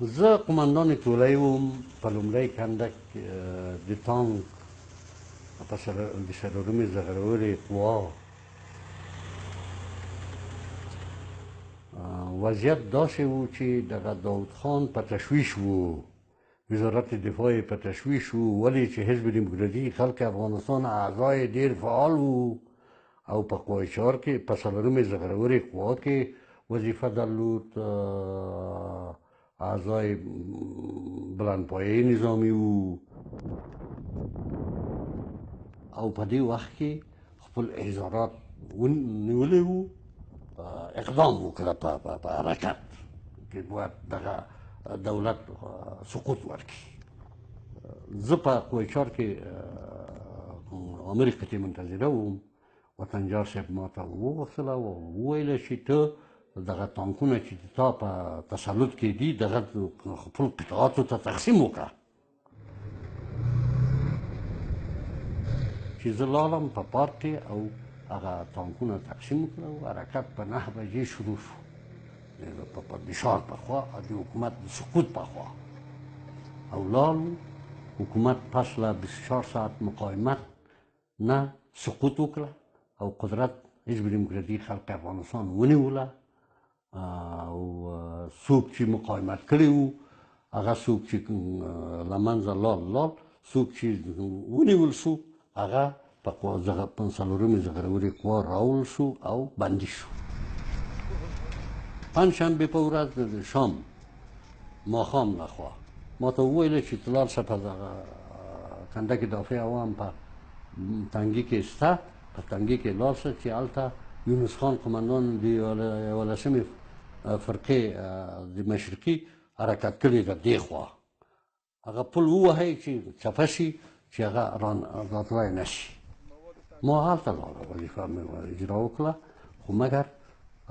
زه قمندان ټولۍ وم په لومړی کندک د تانک د څلورمې زغرورې قوا. وضعیت داسې و چې دغه داود خان په تشویش و، وزارت دفاع یې په تشویش و، ولې چې حزب دموکراتیک خلق افغانستان اعضای ډېر فعال و او په قوای چهار کې په څلورمې زغرورې قوا کې وظیفه درلود، اعضای بلندپایه نظامی و او په دې وخت کې خپل احضارات ونیولي وو، اقدام وکړه په حرکت کې باید دغه دولت سقوط ورکړي. زه په قوای چهار کې امیر قطعي منتظره وم. وطنجار صاحب ما ته وغوښتله او وویله چې ته دغه تانکونه چې تا په تسلط کې دي دغه خپل قطعاتو ته تقسیم وکړه. چې زه لاړم په پارک کې او هغه تانکونه تقسیم وکړه او حرکت په 9 بجې شروع شو د ښار په خوا او د حکومت د سقوط په خوا. او لاړو حکومت پس له 24 ساعت مقاومت نه سقوط وکړه او قدرت حزب دموکراتیک خلق افغانستان ونیوله. او څوک چې مقاومت کړی وو هغه څوک چې له منځه لاړ، څوک چې ونیول شو هغه په څلورمې زغرورې قوا راوړل شو او بندي شو. پنجشنبې په ورځ د شام ماښام لخوا ما ته وویله چې ته لاړ شه په دغه کنډک دافع عوام په تنګي کې شته، په تنګي کې لاړ شه چې هلته یونس خان قمندان د 11مې فرقې د مشرقي حرکت کړی ده دې خوا، هغه پل ووهئ چې چپه شي چې هغه راتلای نه شي. ما هلته لاړه وظیفه مې اجرا وکړه، خو مګر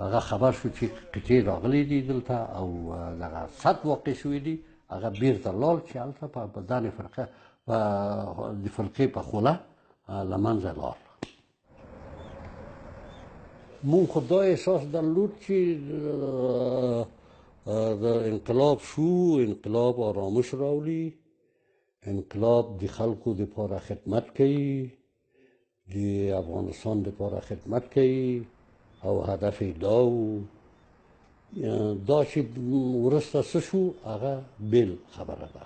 هغه خبر شو چې قطعې راغلی دي دلته او دغه صد واقع شوي دي، هغه بیرته لاړ چې هلته په دغې فرقه د فرقې په خوله له منځه لاړ. مونږ خو دا احساس درلود چې د انقلاب شو، انقلاب آرامش راولي، انقلاب د خلکو دپاره خدمت کوي، د افغانستان دپاره خدمت کوي او هدف یې دا و. دا چې وروسته څه شو هغه بېل خبره ده.